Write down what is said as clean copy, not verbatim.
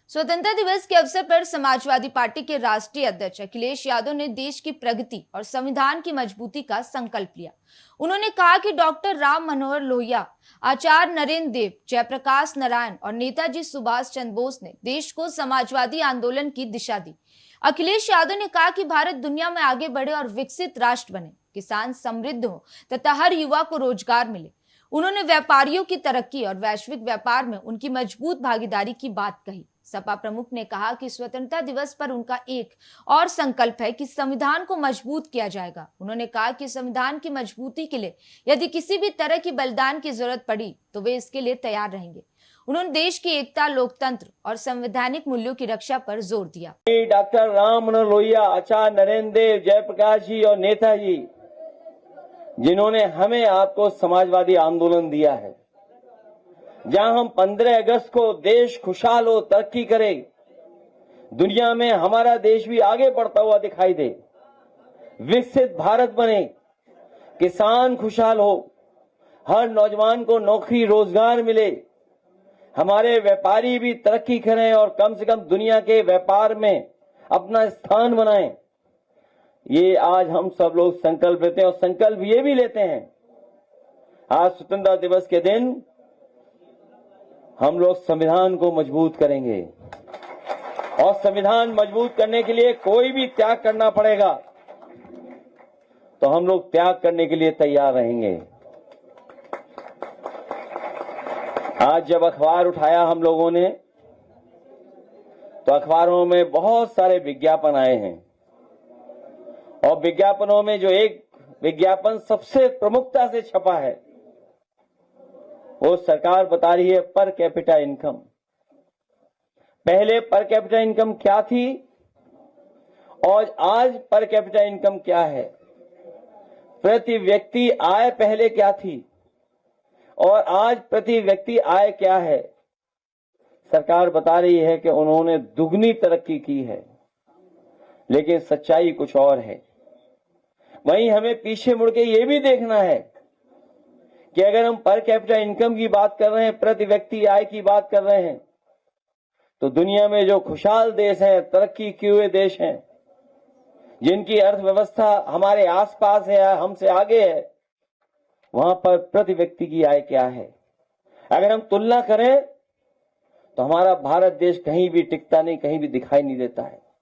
स्वतंत्रता दिवस के अवसर पर समाजवादी पार्टी के राष्ट्रीय अध्यक्ष अखिलेश यादव ने देश की प्रगति और संविधान की मजबूती का संकल्प लिया। उन्होंने कहा कि डॉक्टर राम मनोहर लोहिया, आचार्य नरेंद्र देव, जयप्रकाश नारायण और नेताजी सुभाष चंद्र बोस ने देश को समाजवादी आंदोलन की दिशा दी। अखिलेश यादव ने कहा कि भारत दुनिया में आगे बढ़े और विकसित राष्ट्र बने, किसान समृद्ध हो तथा हर युवा को रोजगार मिले। उन्होंने व्यापारियों की तरक्की और वैश्विक व्यापार में उनकी मजबूत भागीदारी की बात कही। सपा प्रमुख ने कहा कि स्वतंत्रता दिवस पर उनका एक और संकल्प है कि संविधान को मजबूत किया जाएगा। उन्होंने कहा कि संविधान की मजबूती के लिए यदि किसी भी तरह की बलिदान की जरूरत पड़ी तो वे इसके लिए तैयार रहेंगे। उन्होंने देश की एकता, लोकतंत्र और संवैधानिक मूल्यों की रक्षा पर जोर दिया। डॉक्टर राम मनोहर लोहिया, आचार्य नरेंद्र देव, जयप्रकाश जी और नेताजी, जिन्होंने हमें आपको समाजवादी आंदोलन दिया है, जहां हम 15 अगस्त को देश खुशहाल हो, तरक्की करे, दुनिया में हमारा देश भी आगे बढ़ता हुआ दिखाई दे, विकसित भारत बने, किसान खुशहाल हो, हर नौजवान को नौकरी रोजगार मिले, हमारे व्यापारी भी तरक्की करें और कम से कम दुनिया के व्यापार में अपना स्थान बनाएं। ये आज हम सब लोग संकल्प लेते हैं और संकल्प ये भी लेते हैं, आज स्वतंत्रता दिवस के दिन हम लोग संविधान को मजबूत करेंगे और संविधान मजबूत करने के लिए कोई भी त्याग करना पड़ेगा तो हम लोग त्याग करने के लिए तैयार रहेंगे। आज जब अखबार उठाया हम लोगों ने तो अखबारों में बहुत सारे विज्ञापन आए हैं और विज्ञापनों में जो एक विज्ञापन सबसे प्रमुखता से छपा है वो सरकार बता रही है पर कैपिटा इनकम। पहले पर कैपिटा इनकम क्या थी और आज पर कैपिटा इनकम क्या है, प्रति व्यक्ति आय पहले क्या थी और आज प्रति व्यक्ति आय क्या है। सरकार बता रही है कि उन्होंने दुगनी तरक्की की है, लेकिन सच्चाई कुछ और है। वहीं हमें पीछे मुड़ के ये भी देखना है कि अगर हम पर कैपिटा इनकम की बात कर रहे हैं, प्रति व्यक्ति आय की बात कर रहे हैं, तो दुनिया में जो खुशहाल देश हैं, तरक्की किए हुए देश हैं, जिनकी अर्थव्यवस्था हमारे आसपास है, हमसे आगे है, वहां पर प्रति व्यक्ति की आय क्या है। अगर हम तुलना करें तो हमारा भारत देश कहीं भी टिकता नहीं, कहीं भी दिखाई नहीं देता है।